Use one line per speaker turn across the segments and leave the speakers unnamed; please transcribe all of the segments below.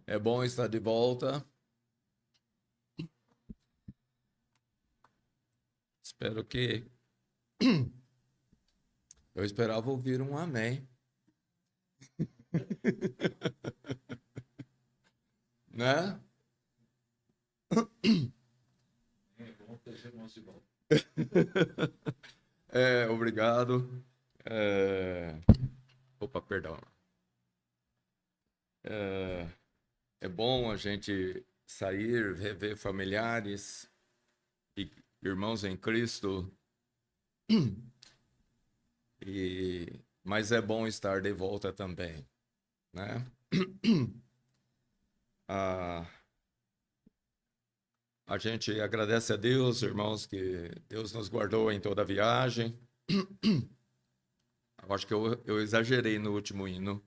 É bom estar de volta. Espero que. Eu esperava ouvir um amém. Né? Obrigado. Opa, perdão. É bom a gente sair, rever familiares e irmãos em Cristo. Mas é bom estar de volta também, né? A, a gente agradece a Deus, irmãos, que Deus nos guardou em toda a viagem. Eu acho que eu exagerei no último hino.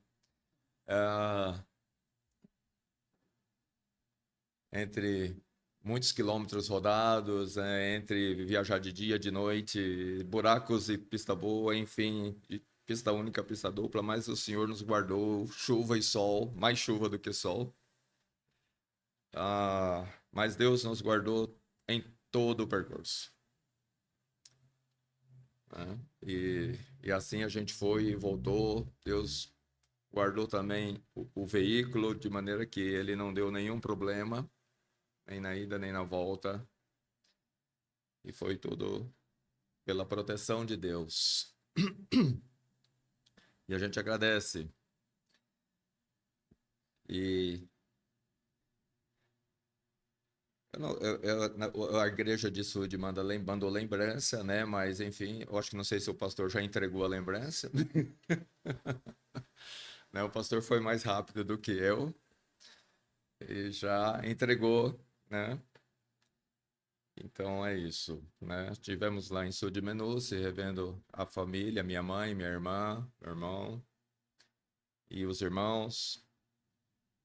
Entre muitos quilômetros rodados, entre viajar de dia, de noite, buracos e pista boa, enfim, pista única, pista dupla, mas o Senhor nos guardou chuva e sol, mais chuva do que sol. Mas Deus nos guardou em todo o percurso. Né? E assim a gente foi e voltou. Deus guardou também o veículo de maneira que ele não deu nenhum problema, nem na ida nem na volta. E foi tudo pela proteção de Deus. E a gente agradece. E a igreja de Sud mandou lembrança, né? Mas, enfim, eu acho que não sei se o pastor já entregou a lembrança. Né? O pastor foi mais rápido do que eu e já entregou, né? Então é isso, né? Estivemos lá em Sud Menuce, revendo a família, minha mãe, minha irmã, meu irmão e os irmãos.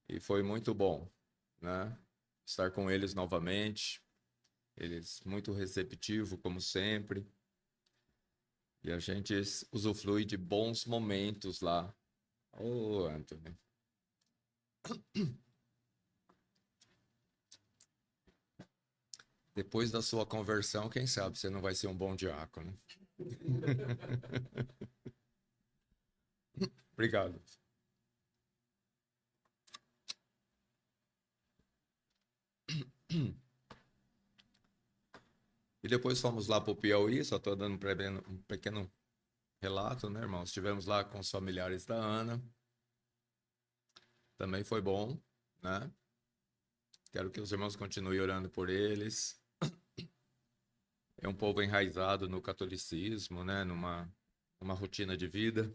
E foi muito bom, né? Estar com eles novamente. Eles muito receptivos, como sempre. E a gente usufrui de bons momentos lá. Ô, Anthony. Depois da sua conversão, quem sabe você não vai ser um bom diácono. Obrigado. E depois fomos lá para o Piauí, só estou dando um pequeno relato, né, irmãos? Estivemos lá com os familiares da Ana. Também foi bom, né? Quero que os irmãos continuem orando por eles. É um povo enraizado no catolicismo, né? Numa rotina de vida.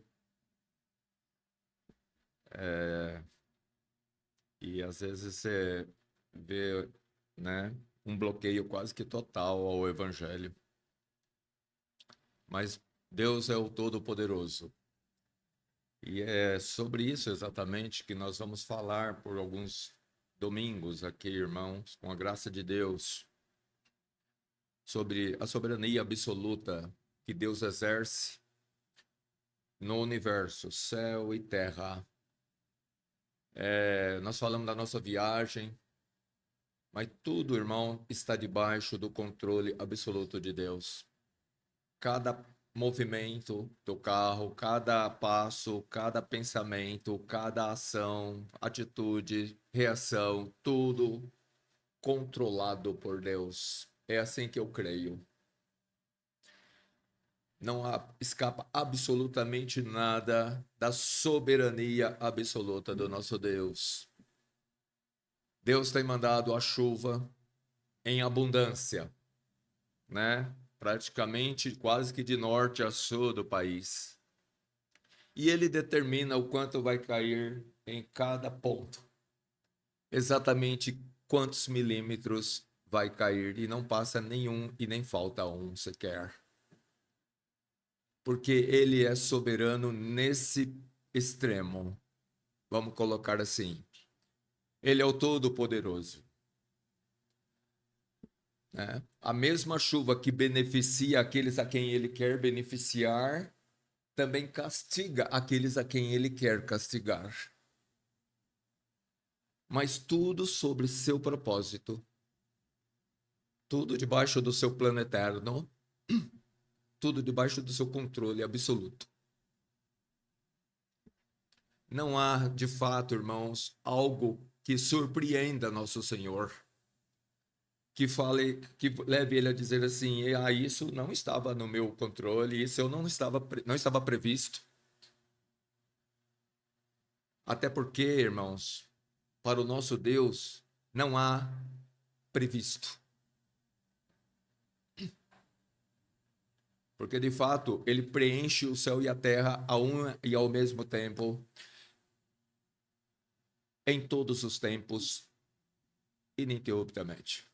E às vezes você vê, né, um bloqueio quase que total ao evangelho. Mas Deus é o Todo-Poderoso. E é sobre isso exatamente que nós vamos falar por alguns domingos aqui, irmãos, com a graça de Deus, sobre a soberania absoluta que Deus exerce no universo, céu e terra. Nós falamos da nossa viagem, mas tudo, irmão, está debaixo do controle absoluto de Deus. Cada movimento do carro, cada passo, cada pensamento, cada ação, atitude, reação, tudo controlado por Deus. É assim que eu creio. Não escapa absolutamente nada da soberania absoluta do nosso Deus. Deus tem mandado a chuva em abundância, né? Praticamente quase que de norte a sul do país. E ele determina o quanto vai cair em cada ponto. Exatamente quantos milímetros vai cair e não passa nenhum e nem falta um sequer. Porque ele é soberano nesse extremo. Vamos colocar assim. Ele é o Todo-Poderoso. Né? A mesma chuva que beneficia aqueles a quem ele quer beneficiar, também castiga aqueles a quem ele quer castigar. mas tudo sobre seu propósito, tudo debaixo do seu plano eterno, tudo debaixo do seu controle absoluto. Não há, de fato, irmãos, algo que surpreenda nosso Senhor, que fale, que leve ele a dizer assim: isso não estava no meu controle, isso eu não estava previsto. Até porque, irmãos, para o nosso Deus não há previsto. Porque, de fato, ele preenche o céu e a terra a um e ao mesmo tempo, em todos os tempos, ininterruptamente.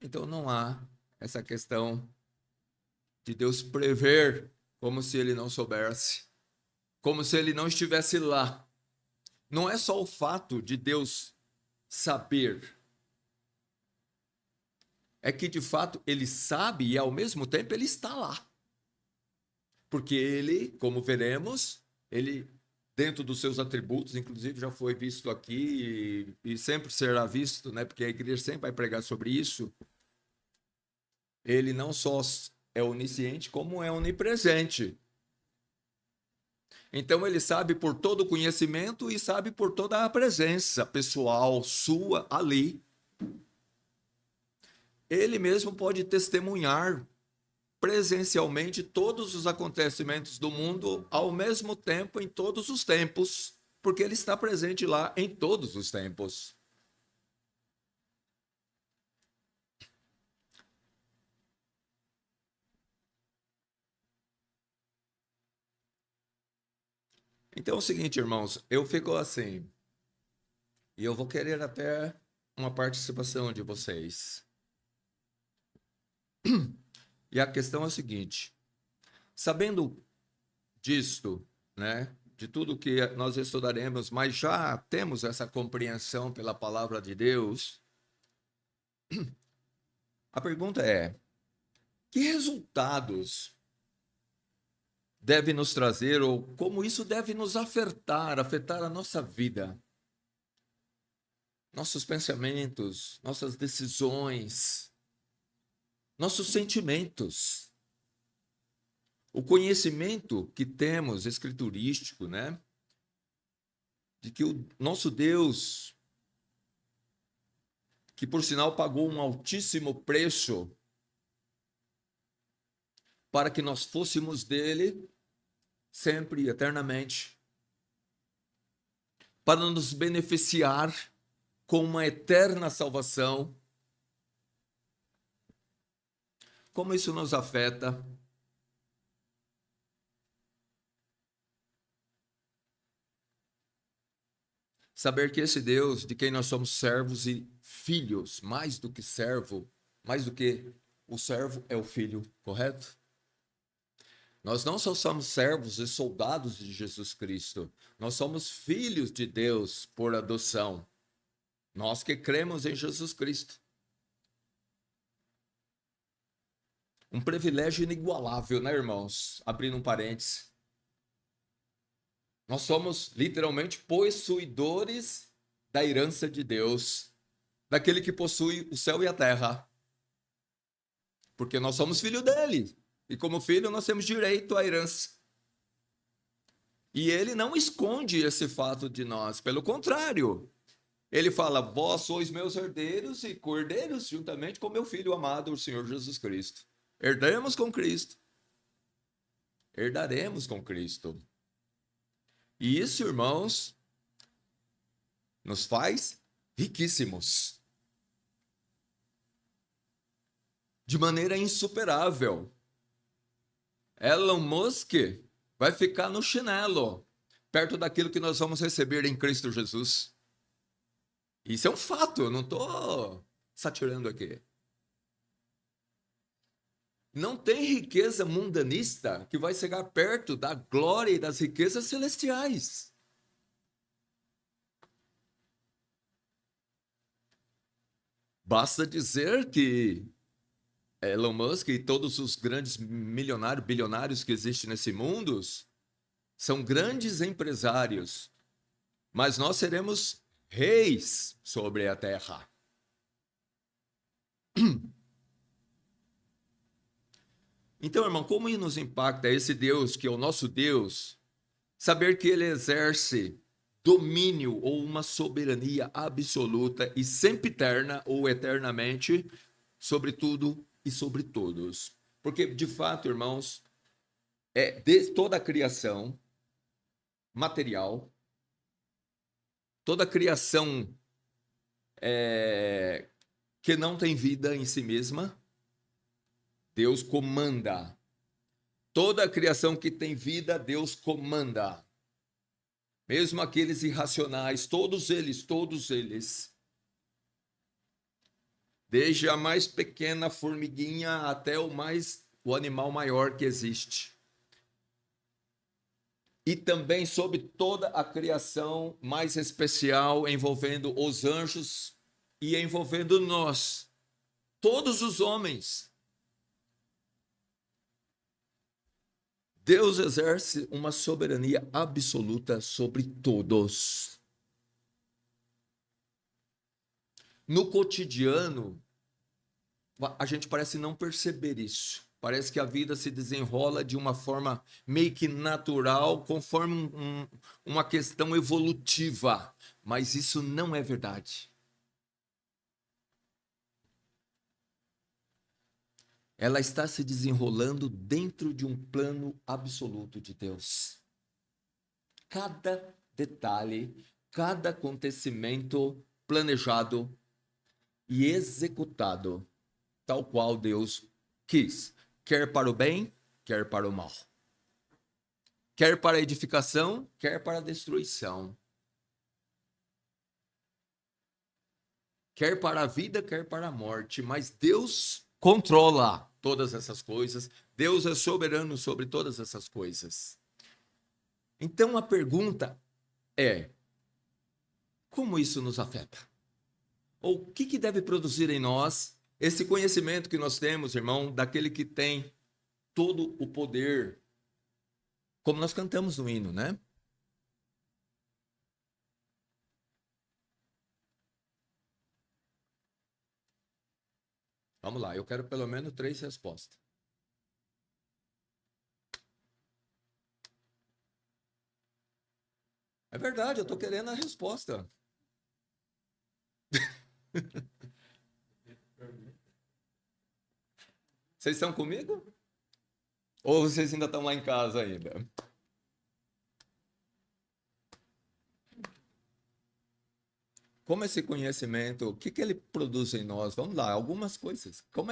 Então, não há essa questão de Deus prever como se ele não soubesse, como se ele não estivesse lá. Não é só o fato de Deus saber, é que, de fato, ele sabe e, ao mesmo tempo, ele está lá. Porque ele, como veremos, ele, dentro dos seus atributos, inclusive já foi visto aqui e sempre será visto, né? Porque a igreja sempre vai pregar sobre isso. Ele não só é onisciente, como é onipresente. Então ele sabe por todo o conhecimento e sabe por toda a presença pessoal sua ali. Ele mesmo pode testemunhar presencialmente todos os acontecimentos do mundo ao mesmo tempo, em todos os tempos, porque ele está presente lá em todos os tempos. Então é o seguinte, irmãos, eu fico assim, e eu vou querer até uma participação de vocês. E a questão é a seguinte: sabendo disto, né, de tudo que nós estudaremos, mas já temos essa compreensão pela palavra de Deus, a pergunta é: que resultados deve nos trazer, ou como isso deve nos afetar a nossa vida, nossos pensamentos, nossas decisões, nossos sentimentos? O conhecimento que temos escriturístico, né, de que o nosso Deus, que por sinal pagou um altíssimo preço para que nós fôssemos dele sempre e eternamente, para nos beneficiar com uma eterna salvação. Como isso nos afeta? Saber que esse Deus, de quem nós somos servos e filhos, mais do que servo, mais do que o servo é o filho, correto? Nós não só somos servos e soldados de Jesus Cristo, nós somos filhos de Deus por adoção. Nós que cremos em Jesus Cristo. Um privilégio inigualável, né, irmãos? Abrindo um parênteses. Nós somos literalmente possuidores da herança de Deus, daquele que possui o céu e a terra. Porque nós somos filho dele. E como filho, nós temos direito à herança. E ele não esconde esse fato de nós. Pelo contrário, ele fala: vós sois meus herdeiros e cordeiros juntamente com meu filho amado, o Senhor Jesus Cristo. Herdaremos com Cristo. Herdaremos com Cristo. E isso, irmãos, nos faz riquíssimos. De maneira insuperável. Elon Musk vai ficar no chinelo, perto daquilo que nós vamos receber em Cristo Jesus. Isso é um fato, eu não estou satirando aqui. Não tem riqueza mundanista que vai chegar perto da glória e das riquezas celestiais. Basta dizer que Elon Musk e todos os grandes milionários, bilionários que existem nesse mundo são grandes empresários, mas nós seremos reis sobre a terra. Então, irmão, como nos impacta esse Deus, que é o nosso Deus, saber que ele exerce domínio ou uma soberania absoluta e sempre eterna ou eternamente sobre tudo e sobre todos. Porque, de fato, irmãos, de toda a criação material, toda a criação que não tem vida em si mesma, Deus comanda. Toda a criação que tem vida, Deus comanda. Mesmo aqueles irracionais, todos eles. Desde a mais pequena formiguinha até o animal maior que existe. E também sobre toda a criação mais especial, envolvendo os anjos e envolvendo nós, todos os homens. Deus exerce uma soberania absoluta sobre todos. No cotidiano, a gente parece não perceber isso. Parece que a vida se desenrola de uma forma meio que natural, conforme uma questão evolutiva. Mas isso não é verdade. Ela está se desenrolando dentro de um plano absoluto de Deus. Cada detalhe, cada acontecimento planejado e executado, tal qual Deus quis, quer para o bem, quer para o mal. Quer para a edificação, quer para a destruição. Quer para a vida, quer para a morte, mas Deus controla todas essas coisas. Deus é soberano sobre todas essas coisas. Então a pergunta é: como isso nos afeta? Ou o que deve produzir em nós esse conhecimento que nós temos, irmão, daquele que tem todo o poder, como nós cantamos no hino, né? Vamos lá, eu quero pelo menos 3 respostas. É verdade, eu estou querendo a resposta. Vocês estão comigo? Ou vocês ainda estão lá em casa ainda? Como esse conhecimento, o que ele produz em nós? Vamos lá, algumas coisas. O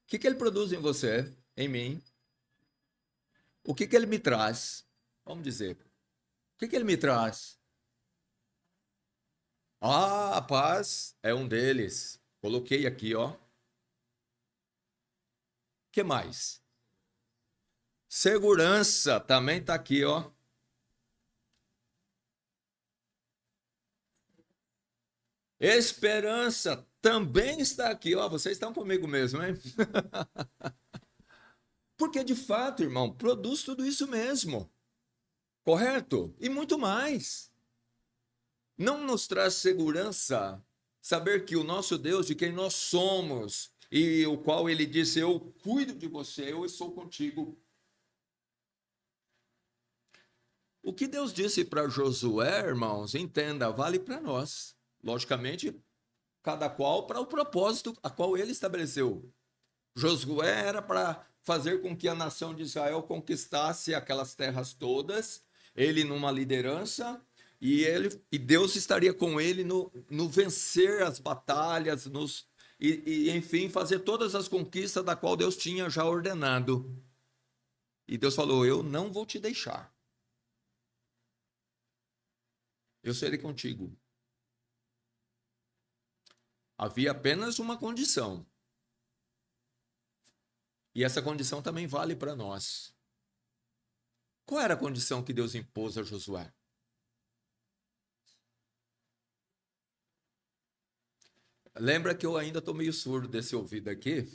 que ele produz em você, em mim? O que ele me traz? Vamos dizer. O que ele me traz? Ah, a paz é um deles. Coloquei aqui, ó. Que mais? Segurança também está aqui, ó. Esperança também está aqui, ó. Vocês estão comigo mesmo, hein? Porque de fato, irmão, produz tudo isso mesmo. Correto? E muito mais. Não nos traz segurança saber que o nosso Deus, de quem nós somos, e o qual ele disse: Eu cuido de você, eu estou contigo. O que Deus disse para Josué, irmãos, entenda, vale para nós. Logicamente, cada qual para o propósito a qual ele estabeleceu. Josué era para fazer com que a nação de Israel conquistasse aquelas terras todas, ele numa liderança, e Deus estaria com ele no vencer as batalhas, enfim, fazer todas as conquistas da qual Deus tinha já ordenado. E Deus falou: Eu não vou te deixar. Eu serei contigo. Havia apenas uma condição. E essa condição também vale para nós. Qual era a condição que Deus impôs a Josué? Lembra que eu ainda estou meio surdo desse ouvido aqui?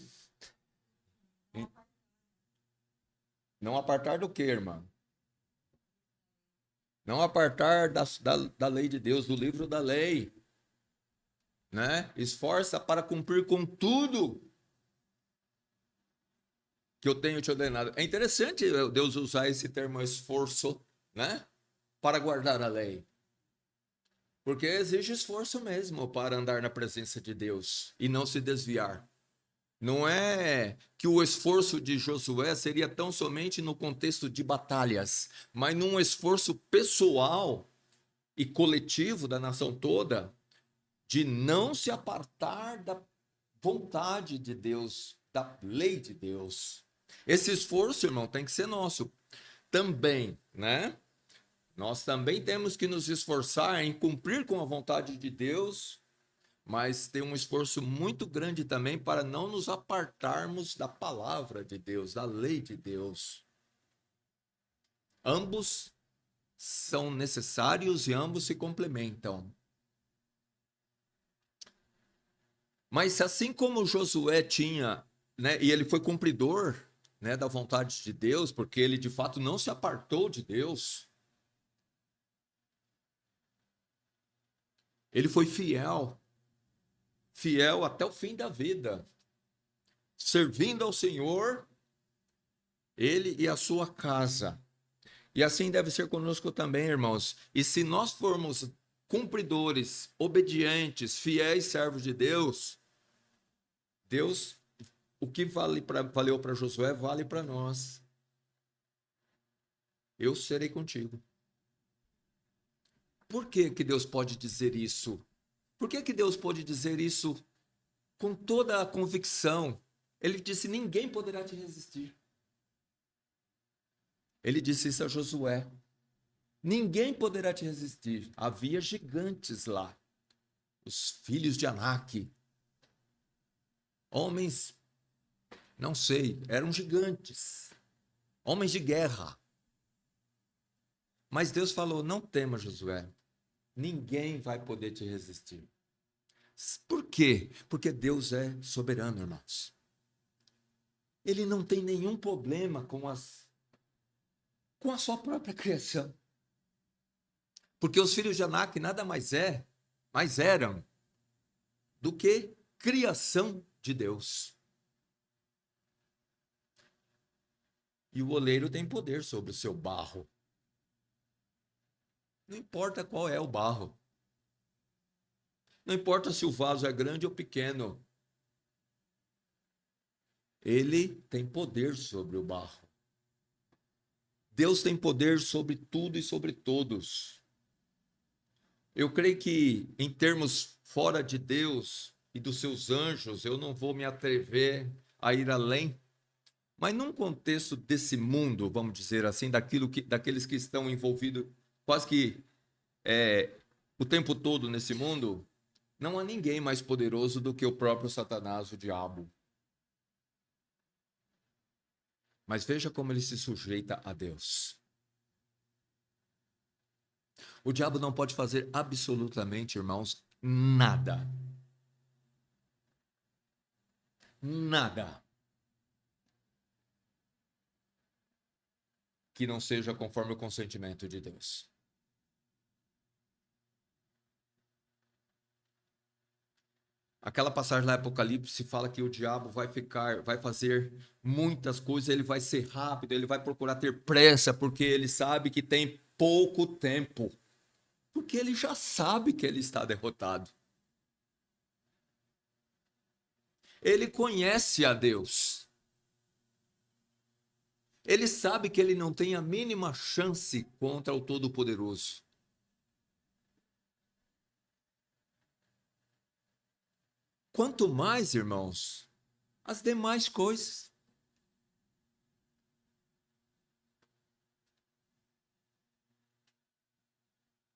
Não apartar do quê, irmão? Não apartar da lei de Deus, do livro da lei. né? Esforça para cumprir com tudo que eu tenho te ordenado. É interessante Deus usar esse termo esforço, né? Para guardar a lei. Porque exige esforço mesmo para andar na presença de Deus e não se desviar. Não é que o esforço de Josué seria tão somente no contexto de batalhas, mas num esforço pessoal e coletivo da nação toda de não se apartar da vontade de Deus, da lei de Deus. Esse esforço, irmão, tem que ser nosso também, né? Nós também temos que nos esforçar em cumprir com a vontade de Deus, mas tem um esforço muito grande também para não nos apartarmos da palavra de Deus, da lei de Deus. Ambos são necessários e ambos se complementam. Mas assim como Josué tinha, né, e ele foi cumpridor, né, da vontade de Deus, porque ele de fato não se apartou de Deus, ele foi fiel, fiel até o fim da vida, servindo ao Senhor, ele e a sua casa. E assim deve ser conosco também, irmãos. E se nós formos cumpridores, obedientes, fiéis servos de Deus, Deus, o que valeu para Josué, vale para nós. Eu serei contigo. Por que que Deus pode dizer isso? Por que que Deus pode dizer isso com toda a convicção? Ele disse: ninguém poderá te resistir. Ele disse isso a Josué. Ninguém poderá te resistir. Havia gigantes lá, os filhos de Anak. Homens, não sei, eram gigantes. Homens de guerra. Mas Deus falou: não tema, Josué. Ninguém vai poder te resistir. Por quê? Porque Deus é soberano, irmãos. Ele não tem nenhum problema com a sua própria criação. Porque os filhos de Anak nada mais eram do que criação de Deus. E o oleiro tem poder sobre o seu barro. Não importa qual é o barro. Não importa se o vaso é grande ou pequeno. Ele tem poder sobre o barro. Deus tem poder sobre tudo e sobre todos. Eu creio que, em termos fora de Deus e dos seus anjos, eu não vou me atrever a ir além, mas num contexto desse mundo, vamos dizer assim, daqueles que estão envolvidos quase que o tempo todo nesse mundo, não há ninguém mais poderoso do que o próprio Satanás, o diabo. Mas veja como ele se sujeita a Deus. O diabo não pode fazer absolutamente, irmãos, nada. Nada que não seja conforme o consentimento de Deus. Aquela passagem lá do Apocalipse fala que o diabo vai fazer muitas coisas, ele vai ser rápido, ele vai procurar ter pressa, porque ele sabe que tem pouco tempo. Porque ele já sabe que ele está derrotado. Ele conhece a Deus. Ele sabe que ele não tem a mínima chance contra o Todo-Poderoso. Quanto mais, irmãos, as demais coisas.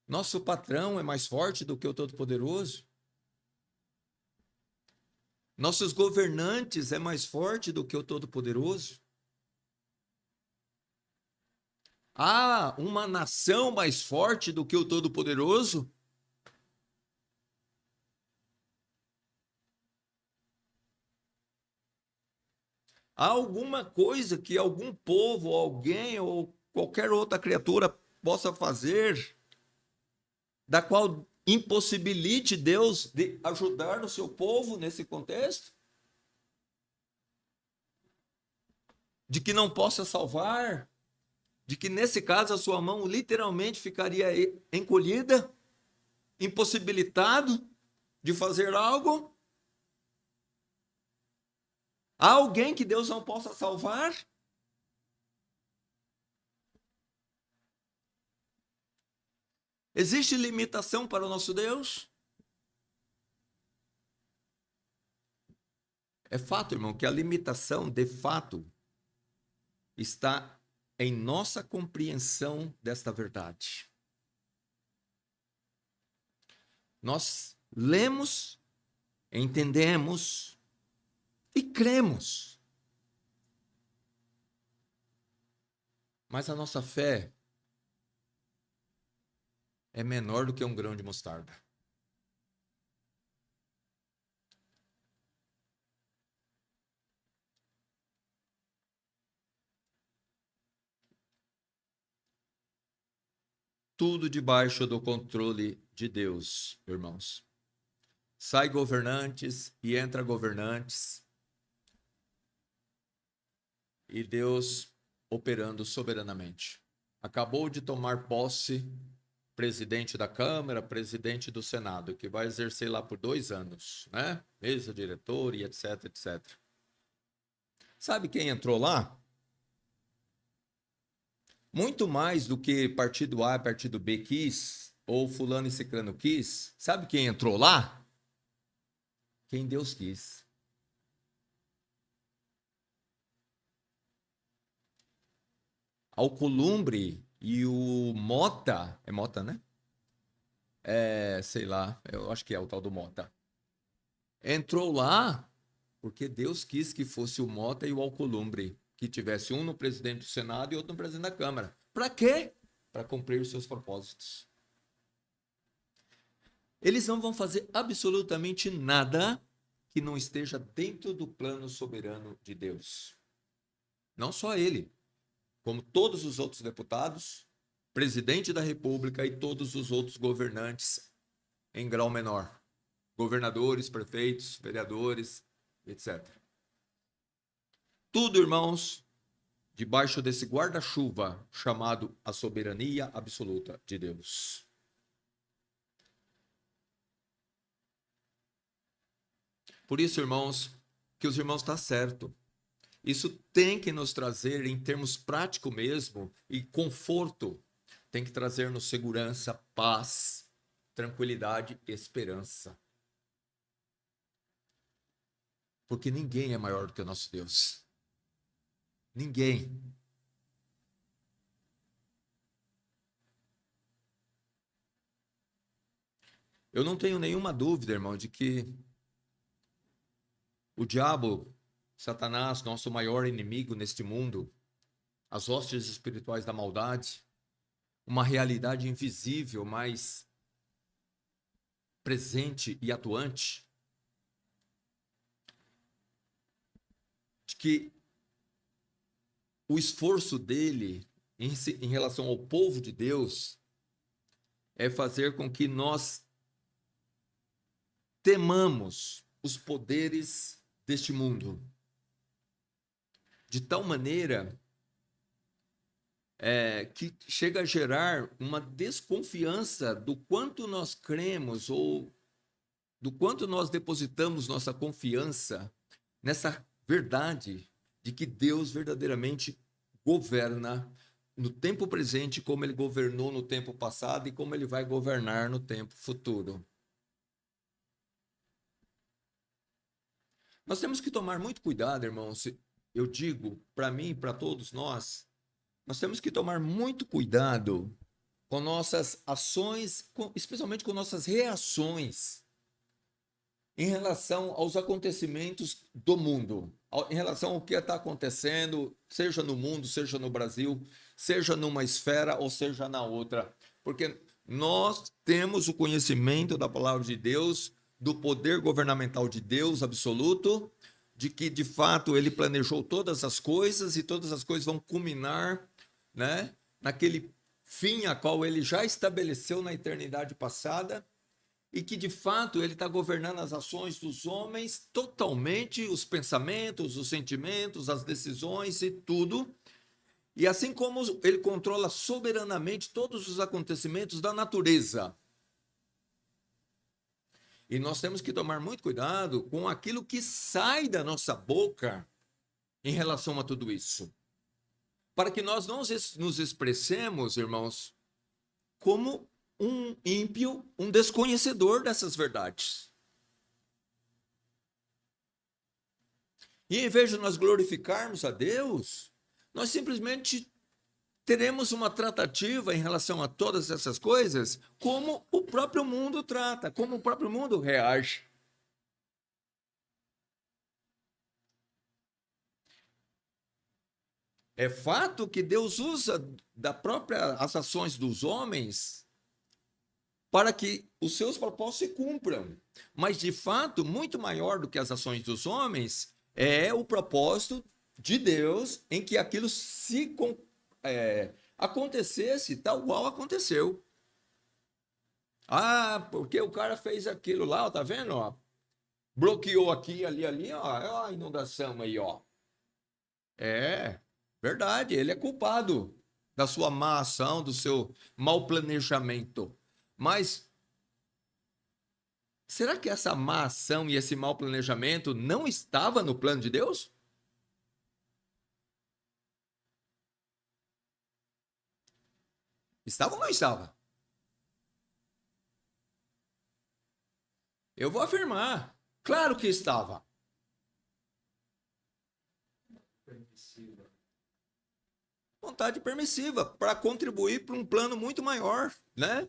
Nosso patrão é mais forte do que o Todo-Poderoso. Nossos governantes é mais forte do que o Todo-Poderoso. Há uma nação mais forte do que o Todo-Poderoso? Há alguma coisa que algum povo, alguém ou qualquer outra criatura possa fazer, da qual impossibilite Deus de ajudar o seu povo nesse contexto? De que não possa salvar? De que nesse caso a sua mão literalmente ficaria encolhida, impossibilitado de fazer algo? Há alguém que Deus não possa salvar? Existe limitação para o nosso Deus? É fato, irmão, que a limitação, de fato, está em nossa compreensão desta verdade. Nós lemos, entendemos e cremos. Mas a nossa fé é menor do que um grão de mostarda. Tudo debaixo do controle de Deus, irmãos. Sai governantes e entra governantes. E Deus operando soberanamente. Acabou de tomar posse presidente da Câmara, presidente do Senado, que vai exercer lá por 2 anos, né? Mesa diretora e etc, etc. Sabe quem entrou lá? Muito mais do que partido A, partido B quis, ou fulano e ciclano quis. Sabe quem entrou lá? Quem Deus quis. Alcolumbre e o Mota, é Mota, né? Sei lá, eu acho que é o tal do Mota. Entrou lá porque Deus quis que fosse o Mota e o Alcolumbre, que tivesse um no presidente do Senado e outro no presidente da Câmara. Para quê? Para cumprir os seus propósitos. Eles não vão fazer absolutamente nada que não esteja dentro do plano soberano de Deus. Não só ele, como todos os outros deputados, presidente da República e todos os outros governantes em grau menor. Governadores, prefeitos, vereadores, etc. Tudo, irmãos, debaixo desse guarda-chuva chamado a soberania absoluta de Deus. Por isso, irmãos, que os irmãos estão certo. Isso tem que nos trazer, em termos práticos mesmo, e conforto, tem que trazer-nos segurança, paz, tranquilidade e esperança. Porque ninguém é maior do que o nosso Deus. Ninguém. Eu não tenho nenhuma dúvida, irmão, de que o diabo, Satanás, nosso maior inimigo neste mundo, as hostes espirituais da maldade, uma realidade invisível, mas presente e atuante, de que o esforço dele em relação ao povo de Deus é fazer com que nós temamos os poderes deste mundo, de tal maneira que chega a gerar uma desconfiança do quanto nós cremos ou do quanto nós depositamos nossa confiança nessa verdade de que Deus verdadeiramente governa no tempo presente como ele governou no tempo passado e como ele vai governar no tempo futuro. Nós temos que tomar muito cuidado, irmãos. Eu digo, para mim e para todos nós temos que tomar muito cuidado com nossas ações, especialmente com nossas reações em relação aos acontecimentos do mundo, em relação ao que está acontecendo, seja no mundo, seja no Brasil, seja numa esfera ou seja na outra. Porque nós temos o conhecimento da palavra de Deus, do poder governamental de Deus absoluto, de que, de fato, ele planejou todas as coisas e todas as coisas vão culminar, né, naquele fim a qual ele já estabeleceu na eternidade passada e que de fato ele está governando as ações dos homens totalmente, os pensamentos, os sentimentos, as decisões e tudo. E assim como ele controla soberanamente todos os acontecimentos da natureza. E nós temos que tomar muito cuidado com aquilo que sai da nossa boca em relação a tudo isso. Para que nós não nos expressemos, irmãos, como um ímpio, um desconhecedor dessas verdades. E em vez de nós glorificarmos a Deus, nós simplesmente teremos uma tratativa em relação a todas essas coisas como o próprio mundo trata, como o próprio mundo reage. É fato que Deus usa as ações dos homens para que os seus propósitos se cumpram. Mas, de fato, muito maior do que as ações dos homens é o propósito de Deus em que aquilo acontecesse tal qual aconteceu. Ah, porque o cara fez aquilo lá, ó, tá vendo? Ó? Bloqueou aqui, ali, ó a inundação aí, ó. É, verdade, ele é culpado da sua má ação, do seu mau planejamento. Mas será que essa má ação e esse mau planejamento não estava no plano de Deus? Estava ou não estava? Eu vou afirmar. Claro que estava. Vontade permissiva para contribuir para um plano muito maior, né?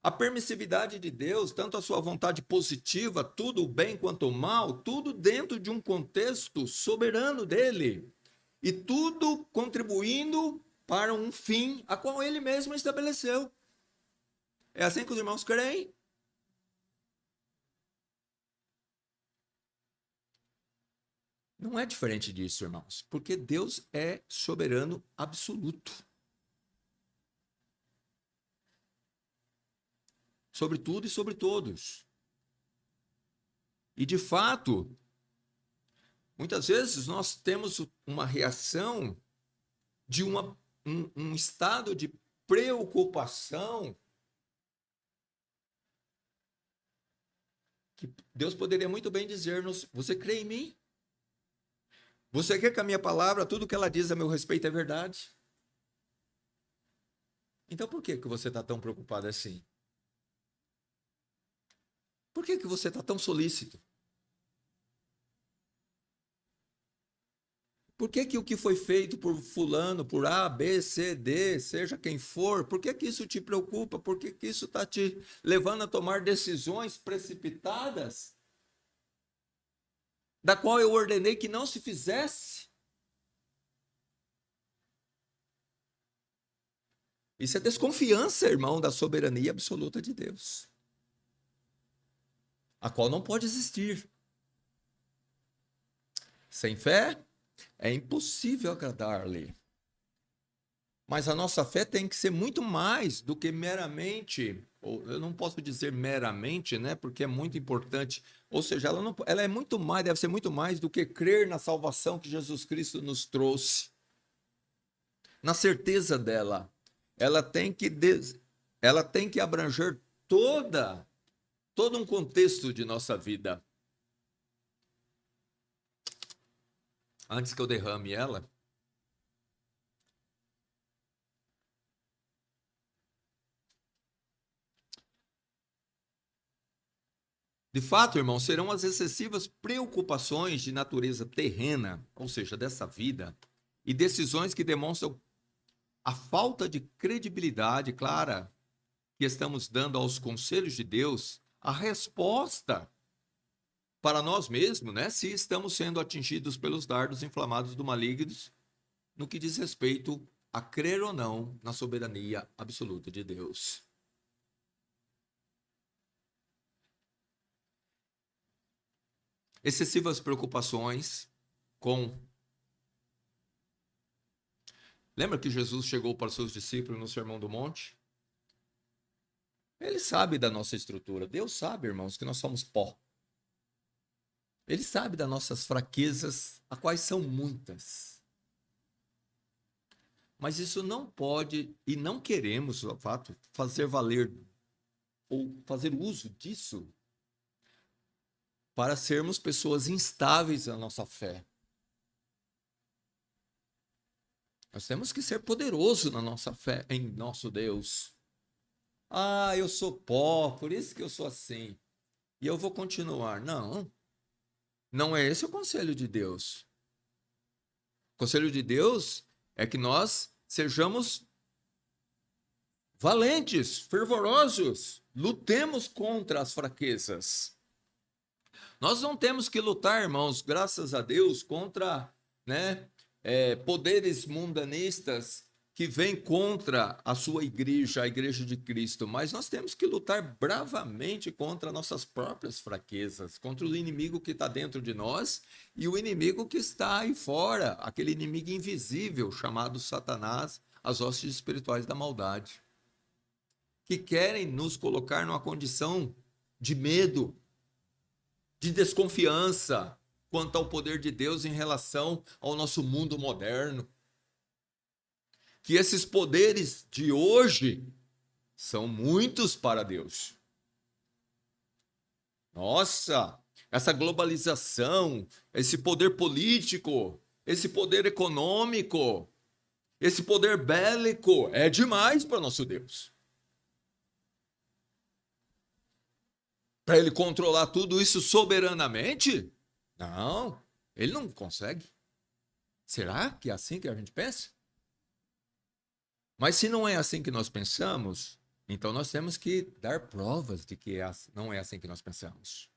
A permissividade de Deus, tanto a sua vontade positiva, tudo o bem quanto o mal, tudo dentro de um contexto soberano dele. E tudo contribuindo para um fim a qual ele mesmo estabeleceu. É assim que os irmãos creem? Não é diferente disso, irmãos, porque Deus é soberano absoluto. Sobre tudo e sobre todos. E de fato, muitas vezes nós temos uma reação de um estado de preocupação que Deus poderia muito bem dizer-nos: você crê em mim? Você quer que a minha palavra, tudo que ela diz a meu respeito é verdade? Então por que você está tão preocupado assim? Por que você está tão solícito? Por que o que foi feito por fulano, por A, B, C, D, seja quem for, por que isso te preocupa? Por que isso está te levando a tomar decisões precipitadas, da qual eu ordenei que não se fizesse? Isso é desconfiança, irmão, da soberania absoluta de Deus, a qual não pode existir. Sem fé, é impossível agradar-lhe. Mas a nossa fé tem que ser muito mais do que meramente, ou eu não posso dizer meramente, né, porque é muito importante. Ou seja, ela é muito mais, deve ser muito mais do que crer na salvação que Jesus Cristo nos trouxe, na certeza dela. Ela tem que, ela tem que abranger todo um contexto de nossa vida. Antes que eu derrame ela, de fato, irmão, serão as excessivas preocupações de natureza terrena, ou seja, dessa vida, e decisões que demonstram a falta de credibilidade clara que estamos dando aos conselhos de Deus, a resposta para nós mesmos, né, se estamos sendo atingidos pelos dardos inflamados do maligno no que diz respeito a crer ou não na soberania absoluta de Deus. Excessivas preocupações com. Lembra que Jesus chegou para os seus discípulos no Sermão do Monte? Ele sabe da nossa estrutura. Deus sabe, irmãos, que nós somos pó. Ele sabe das nossas fraquezas, a quais são muitas. Mas isso não pode e não queremos, de fato, fazer valer ou fazer uso disso para sermos pessoas instáveis na nossa fé. Nós temos que ser poderosos na nossa fé em nosso Deus. Ah, eu sou pó, por isso que eu sou assim. E eu vou continuar. Não, não é esse o conselho de Deus. O conselho de Deus é que nós sejamos valentes, fervorosos, lutemos contra as fraquezas. Nós não temos que lutar, irmãos, graças a Deus, contra, né, poderes mundanistas que vêm contra a sua igreja, a igreja de Cristo, mas nós temos que lutar bravamente contra nossas próprias fraquezas, contra o inimigo que está dentro de nós e o inimigo que está aí fora, aquele inimigo invisível chamado Satanás, as hostes espirituais da maldade, que querem nos colocar numa condição de medo, de desconfiança quanto ao poder de Deus em relação ao nosso mundo moderno. Que esses poderes de hoje são muitos para Deus. Nossa, essa globalização, esse poder político, esse poder econômico, esse poder bélico é demais para nosso Deus. Para ele controlar tudo isso soberanamente? Não, ele não consegue. Será que é assim que a gente pensa? Mas se não é assim que nós pensamos, então nós temos que dar provas de que não é assim que nós pensamos.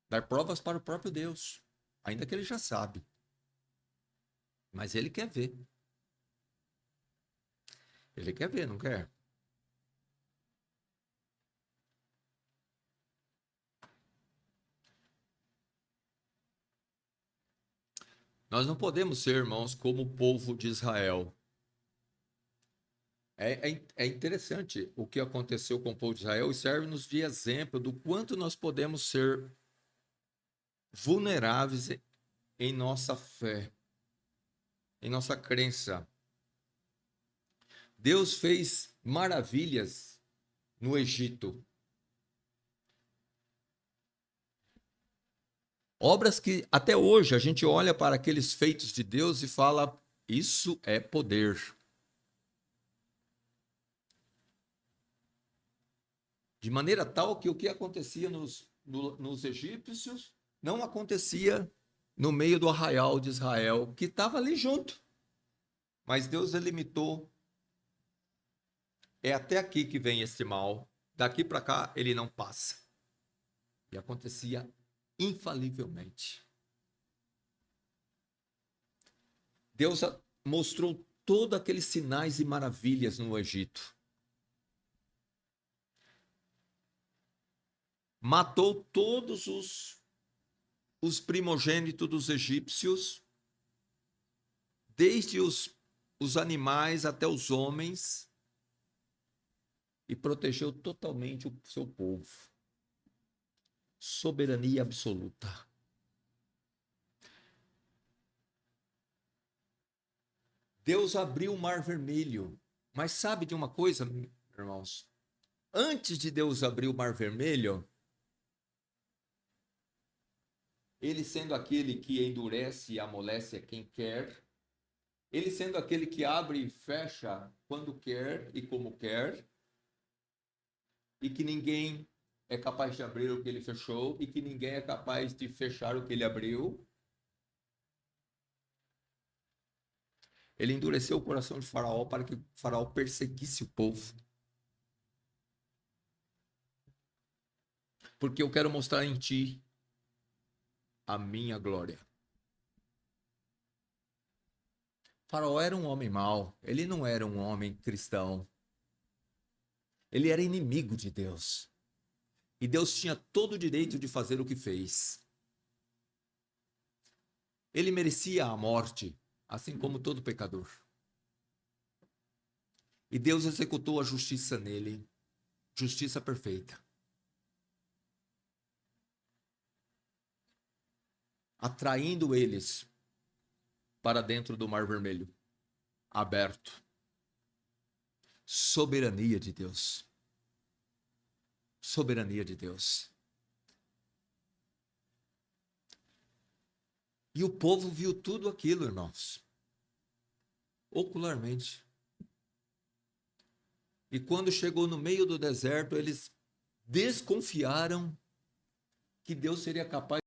Dar provas para o próprio Deus, ainda que ele já sabe. Mas ele quer ver. Ele quer ver, não quer? Nós não podemos ser, irmãos, como o povo de Israel. É interessante o que aconteceu com o povo de Israel e serve-nos de exemplo do quanto nós podemos ser vulneráveis em nossa fé, em nossa crença. Deus fez maravilhas no Egito. Obras que até hoje a gente olha para aqueles feitos de Deus e fala: isso é poder. De maneira tal que o que acontecia nos egípcios não acontecia no meio do arraial de Israel, que estava ali junto. Mas Deus delimitou. É até aqui que vem esse mal. Daqui para cá ele não passa. E acontecia infalivelmente. Deus mostrou todos aqueles sinais e maravilhas no Egito. Matou todos os primogênitos dos egípcios, desde os animais até os homens, e protegeu totalmente o seu povo. Soberania absoluta. Deus abriu o Mar Vermelho. Mas sabe de uma coisa, irmãos? Antes de Deus abrir o Mar Vermelho, ele sendo aquele que endurece e amolece a quem quer, ele sendo aquele que abre e fecha quando quer e como quer, e que ninguém é capaz de abrir o que ele fechou, e que ninguém é capaz de fechar o que ele abriu. Ele endureceu o coração de Faraó para que Faraó perseguisse o povo. Porque eu quero mostrar em ti a minha glória. Faraó era um homem mau, ele não era um homem cristão. Ele era inimigo de Deus. E Deus tinha todo o direito de fazer o que fez. Ele merecia a morte, assim como todo pecador. E Deus executou a justiça nele, justiça perfeita, atraindo eles para dentro do Mar Vermelho, aberto. Soberania de Deus. Soberania de Deus. E o povo viu tudo aquilo, irmãos, ocularmente. E quando chegou no meio do deserto, eles desconfiaram que Deus seria capaz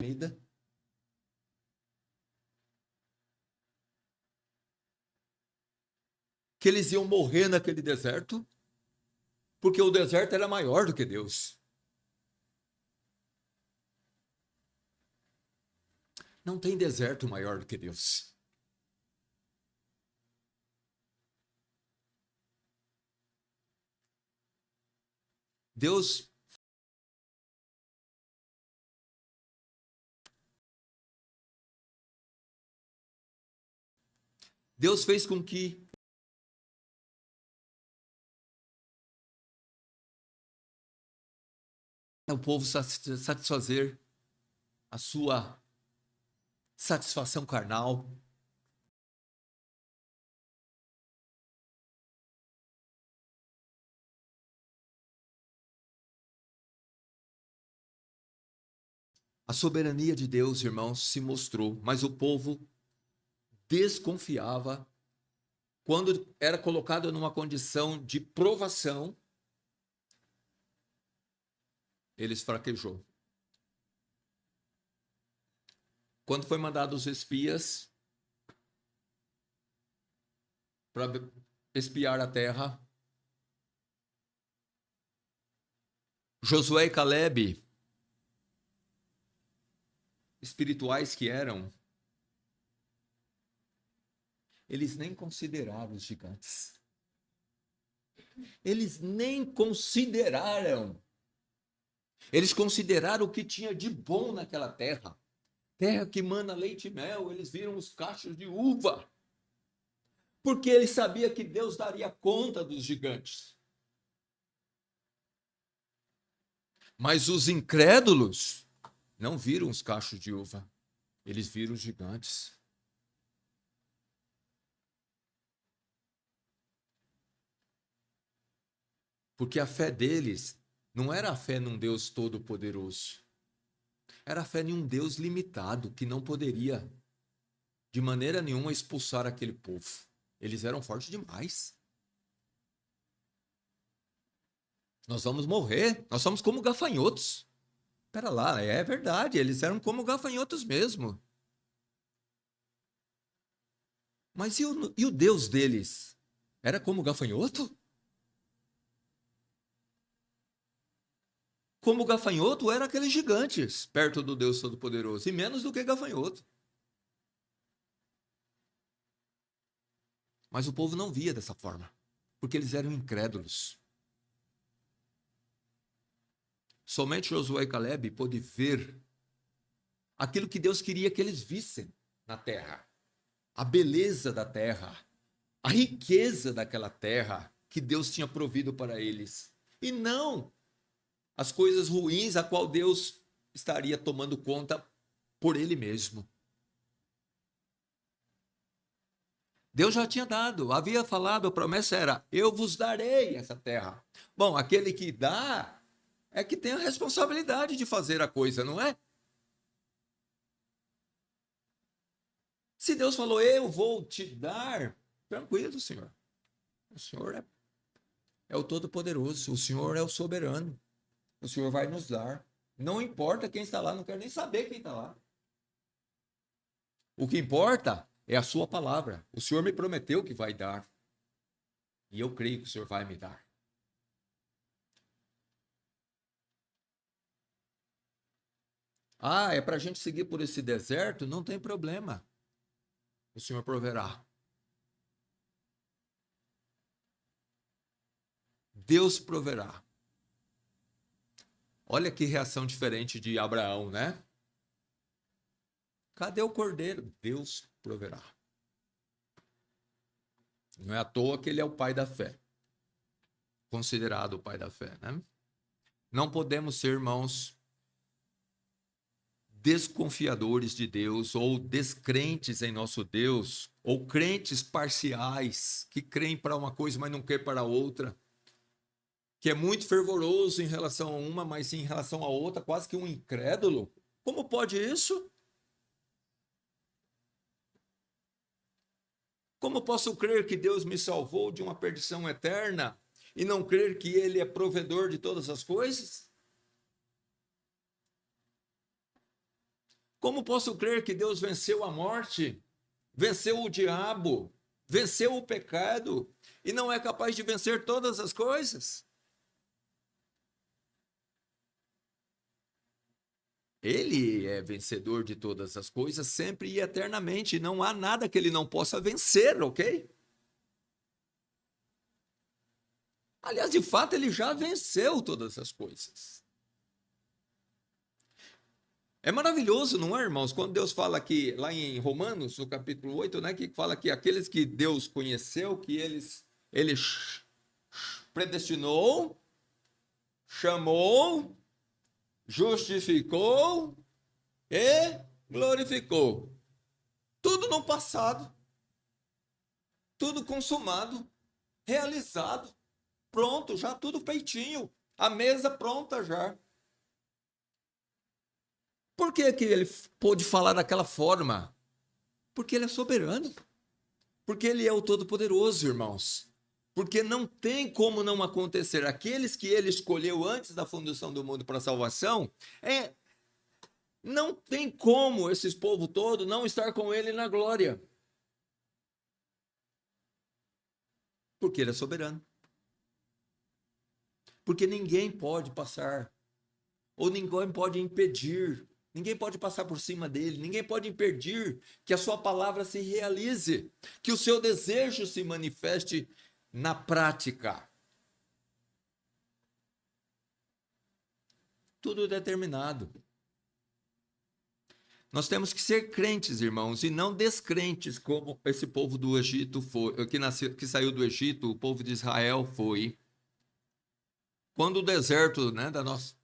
de comida. Que eles iam morrer naquele deserto, porque o deserto era maior do que Deus. Não tem deserto maior do que Deus. Deus fez com que o povo satisfazer a sua satisfação carnal. A soberania de Deus, irmãos, se mostrou, mas o povo desconfiava. Quando era colocado numa condição de provação, eles fraquejou. Quando foi mandado os espias para espiar a terra, Josué e Caleb, espirituais que eram, eles nem consideraram os gigantes. Eles nem consideraram. Eles consideraram o que tinha de bom naquela terra. Terra que mana leite e mel. Eles viram os cachos de uva. Porque eles sabiam que Deus daria conta dos gigantes. Mas os incrédulos não viram os cachos de uva. Eles viram os gigantes. Porque a fé deles não era a fé num Deus todo-poderoso. Era a fé em um Deus limitado, que não poderia, de maneira nenhuma, expulsar aquele povo. Eles eram fortes demais. Nós vamos morrer, nós somos como gafanhotos. Espera lá, é verdade, eles eram como gafanhotos mesmo. Mas e o Deus deles? Era como gafanhoto? Como gafanhoto eram aqueles gigantes perto do Deus Todo-Poderoso, e menos do que gafanhoto. Mas o povo não via dessa forma, porque eles eram incrédulos. Somente Josué e Caleb pôde ver aquilo que Deus queria que eles vissem na terra. A beleza da terra, a riqueza daquela terra que Deus tinha provido para eles. E não as coisas ruins a qual Deus estaria tomando conta por ele mesmo. Deus já tinha dado, havia falado, a promessa era: eu vos darei essa terra. Bom, aquele que dá é que tem a responsabilidade de fazer a coisa, não é? Se Deus falou: eu vou te dar, tranquilo, Senhor. O Senhor é o Todo-Poderoso, o Senhor é o soberano. O Senhor vai nos dar. Não importa quem está lá, não quero nem saber quem está lá. O que importa é a sua palavra. O Senhor me prometeu que vai dar. E eu creio que o Senhor vai me dar. Ah, é para a gente seguir por esse deserto? Não tem problema. O Senhor proverá. Deus proverá. Olha que reação diferente de Abraão, né? Cadê o cordeiro? Deus proverá. Não é à toa que ele é o pai da fé. Considerado o pai da fé, né? Não podemos ser, irmãos, desconfiadores de Deus ou descrentes em nosso Deus, ou crentes parciais que creem para uma coisa, mas não creem para outra, que é muito fervoroso em relação a uma, mas em relação a outra, quase que um incrédulo. Como pode isso? Como posso crer que Deus me salvou de uma perdição eterna e não crer que Ele é provedor de todas as coisas? Como posso crer que Deus venceu a morte, venceu o diabo, venceu o pecado e não é capaz de vencer todas as coisas? Ele é vencedor de todas as coisas sempre e eternamente. Não há nada que ele não possa vencer, ok? Aliás, de fato, ele já venceu todas as coisas. É maravilhoso, não é, irmãos? Quando Deus fala aqui, lá em Romanos, no capítulo 8, né, que fala que aqueles que Deus conheceu, que ele predestinou, chamou, justificou e glorificou. Tudo no passado, tudo consumado, realizado, pronto, já tudo feitinho, a mesa pronta já. Por que que ele pôde falar daquela forma? Porque ele é soberano. Porque ele é o Todo-Poderoso, irmãos. Porque não tem como não acontecer. Aqueles que ele escolheu antes da fundação do mundo para a salvação, não tem como esses povo todo não estar com ele na glória. Porque ele é soberano. Porque ninguém pode passar, ou ninguém pode impedir, ninguém pode passar por cima dele, ninguém pode impedir que a sua palavra se realize, que o seu desejo se manifeste na prática. Tudo determinado. Nós temos que ser crentes, irmãos, e não descrentes, como esse povo do Egito foi, que saiu do Egito, o povo de Israel foi. Quando o deserto, né, nós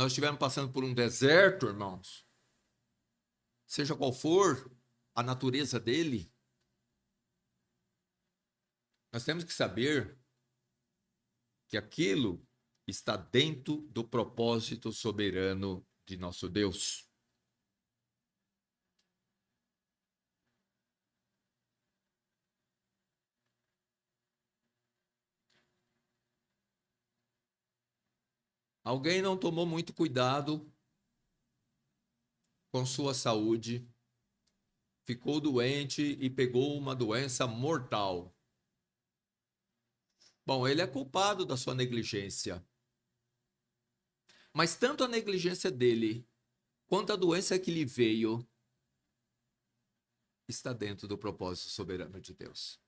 estivermos passando por um deserto, irmãos, seja qual for a natureza dele, nós temos que saber que aquilo está dentro do propósito soberano de nosso Deus. Alguém não tomou muito cuidado com sua saúde, ficou doente e pegou uma doença mortal. Bom, ele é culpado da sua negligência. Mas tanto a negligência dele quanto a doença que lhe veio está dentro do propósito soberano de Deus.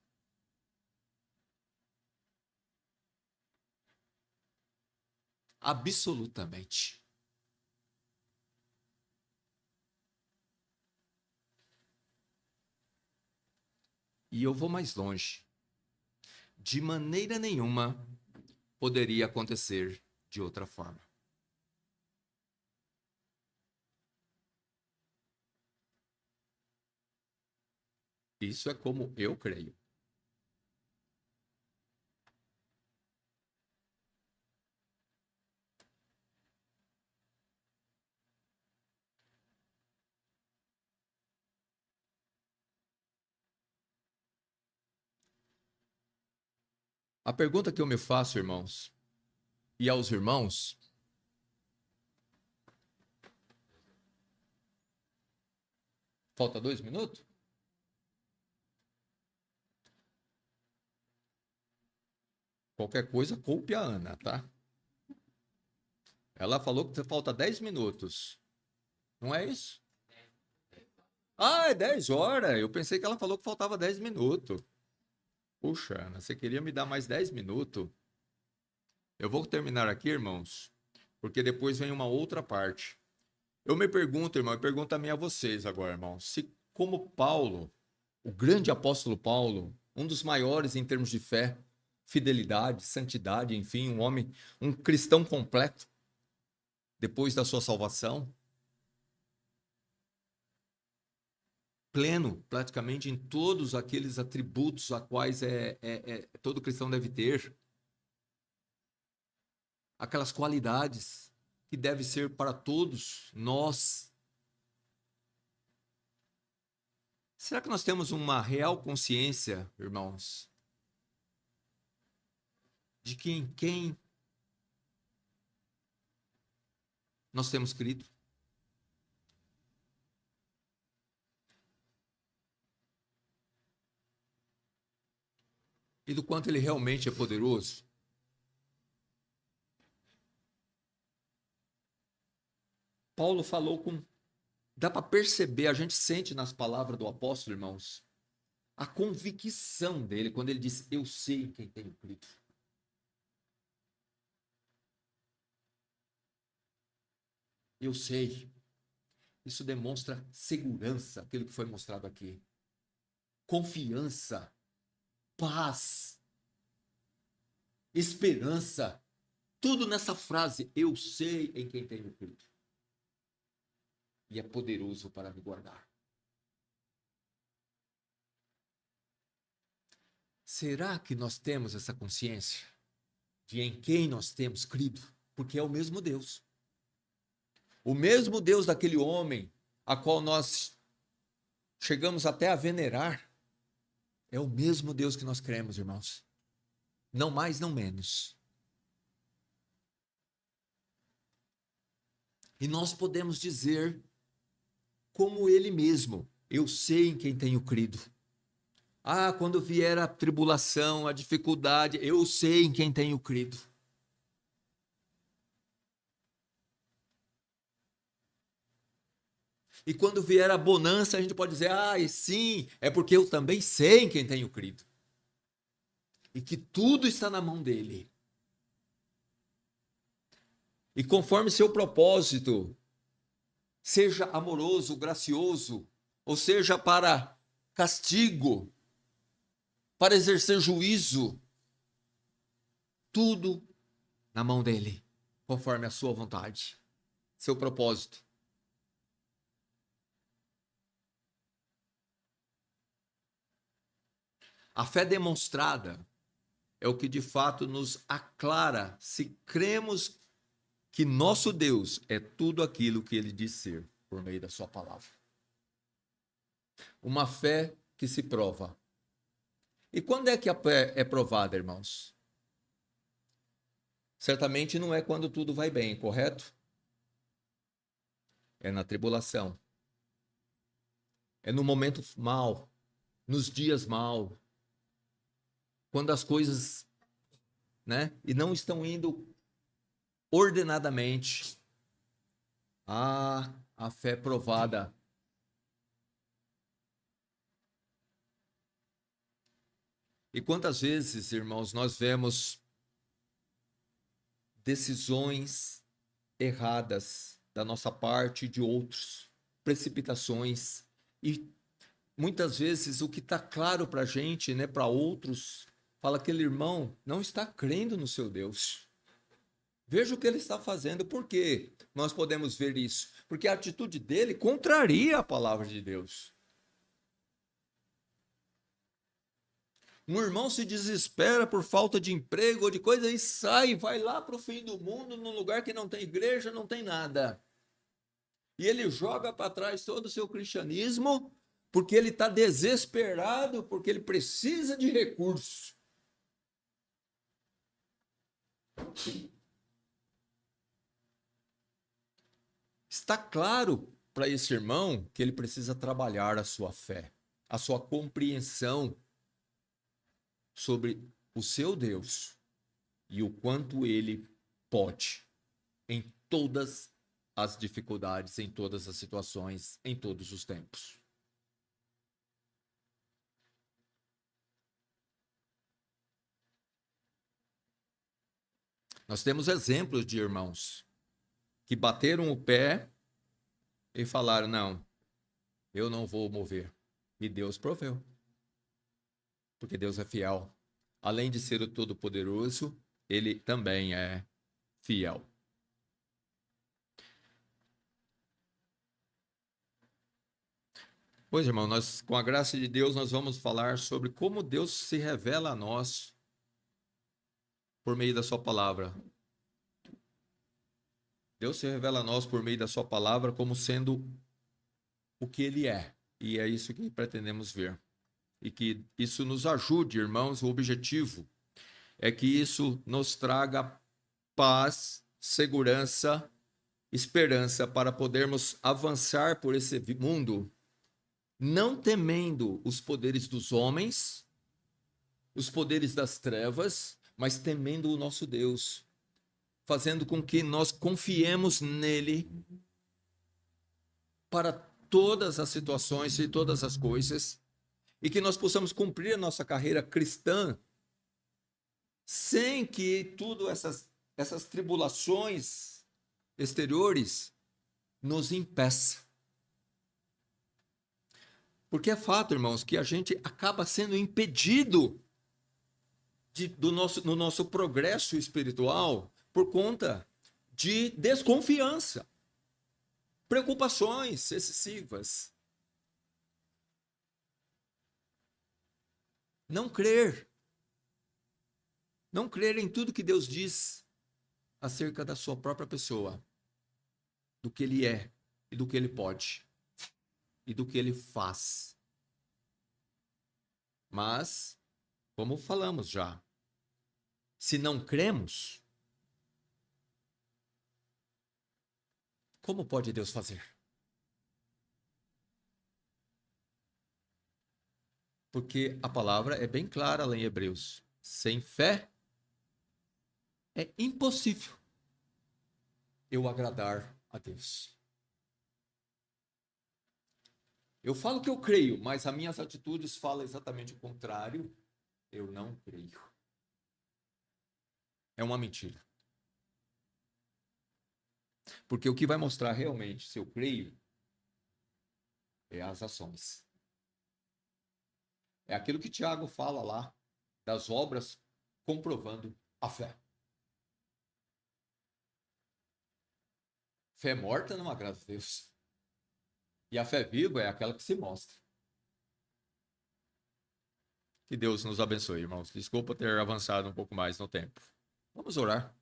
Absolutamente. E eu vou mais longe. De maneira nenhuma poderia acontecer de outra forma. Isso é como eu creio. A pergunta que eu me faço, irmãos, e aos irmãos, falta 2 minutos? Qualquer coisa, culpe a Ana, tá? Ela falou que falta 10 minutos. Não é isso? Ah, é 10 horas. Eu pensei que ela falou que faltava 10 minutos. Puxa, Ana, você queria me dar mais 10 minutos? Eu vou terminar aqui, irmãos, porque depois vem uma outra parte. Eu me pergunto, irmão, eu pergunto também a vocês agora, irmãos, se como Paulo, o grande apóstolo Paulo, um dos maiores em termos de fé, fidelidade, santidade, enfim, um homem, um cristão completo, depois da sua salvação, pleno, praticamente, em todos aqueles atributos a quais todo cristão deve ter, aquelas qualidades que deve ser para todos nós. Será que nós temos uma real consciência, irmãos, de que em quem nós temos crido? E do quanto ele realmente é poderoso? Paulo falou com... Dá para perceber, a gente sente nas palavras do apóstolo, irmãos, a convicção dele quando ele diz, eu sei em quem tenho crido. Eu sei. Isso demonstra segurança, aquilo que foi mostrado aqui. Confiança, paz, esperança. Tudo nessa frase, eu sei em quem tenho crido. E é poderoso para me guardar. Será que nós temos essa consciência de em quem nós temos crido? Porque é o mesmo Deus. O mesmo Deus daquele homem a qual nós chegamos até a venerar, é o mesmo Deus que nós cremos, irmãos. Não mais, não menos. E nós podemos dizer, como ele mesmo, eu sei em quem tenho crido. Ah, quando vier a tribulação, a dificuldade, eu sei em quem tenho crido. E quando vier a bonança, a gente pode dizer, sim, é porque eu também sei em quem tenho crido. E que tudo está na mão dele. E conforme seu propósito, seja amoroso, gracioso, ou seja para castigo, para exercer juízo, tudo na mão dele, conforme a sua vontade, seu propósito. A fé demonstrada é o que de fato nos aclara se cremos que nosso Deus é tudo aquilo que ele diz ser, por meio da sua palavra. Uma fé que se prova. E quando é que a fé é provada, irmãos? Certamente não é quando tudo vai bem, correto? É na tribulação. É no momento mal, nos dias mal, quando as coisas, e não estão indo ordenadamente. A fé provada. E quantas vezes, irmãos, nós vemos decisões erradas da nossa parte e de outros, precipitações, e muitas vezes o que está claro para a gente, para outros, fala que aquele irmão não está crendo no seu Deus. Veja o que ele está fazendo. Por quê? Nós podemos ver isso. Porque a atitude dele contraria a palavra de Deus. Um irmão se desespera por falta de emprego ou de coisa e sai, vai lá para o fim do mundo, num lugar que não tem igreja, não tem nada. E ele joga para trás todo o seu cristianismo porque ele está desesperado, porque ele precisa de recursos. Está claro para esse irmão que ele precisa trabalhar a sua fé, a sua compreensão sobre o seu Deus e o quanto ele pode em todas as dificuldades, em todas as situações, em todos os tempos. Nós temos exemplos de irmãos que bateram o pé e falaram, não, eu não vou mover. E Deus proveu. porque Deus é fiel. Além de ser o Todo-Poderoso, ele também é fiel. Pois, irmão, nós, com a graça de Deus, nós vamos falar sobre como Deus se revela a nós por meio da sua palavra. Deus se revela a nós por meio da sua palavra como sendo o que ele é. E é isso que pretendemos ver. E que isso nos ajude, irmãos, o objetivo é que isso nos traga paz, segurança, esperança para podermos avançar por esse mundo, não temendo os poderes dos homens, os poderes das trevas, mas temendo o nosso Deus, fazendo com que nós confiemos nele para todas as situações e todas as coisas, e que nós possamos cumprir a nossa carreira cristã sem que tudo essas tribulações exteriores nos impeça. Porque é fato, irmãos, que a gente acaba sendo impedido no nosso progresso espiritual por conta de desconfiança, preocupações excessivas. Não crer em tudo que Deus diz acerca da sua própria pessoa, do que ele é e do que ele pode e do que ele faz. Mas, como falamos já, se não cremos, como pode Deus fazer? Porque a palavra é bem clara lá em Hebreus. Sem fé é impossível eu agradar a Deus. Eu falo que eu creio, mas as minhas atitudes falam exatamente o contrário. Eu não creio. É uma mentira. Porque o que vai mostrar realmente se eu creio é as ações. É aquilo que Tiago fala lá, das obras comprovando a fé. Fé morta não agrada a Deus. E a fé viva é aquela que se mostra. Que Deus nos abençoe, irmãos. Desculpa ter avançado um pouco mais no tempo. Vamos orar.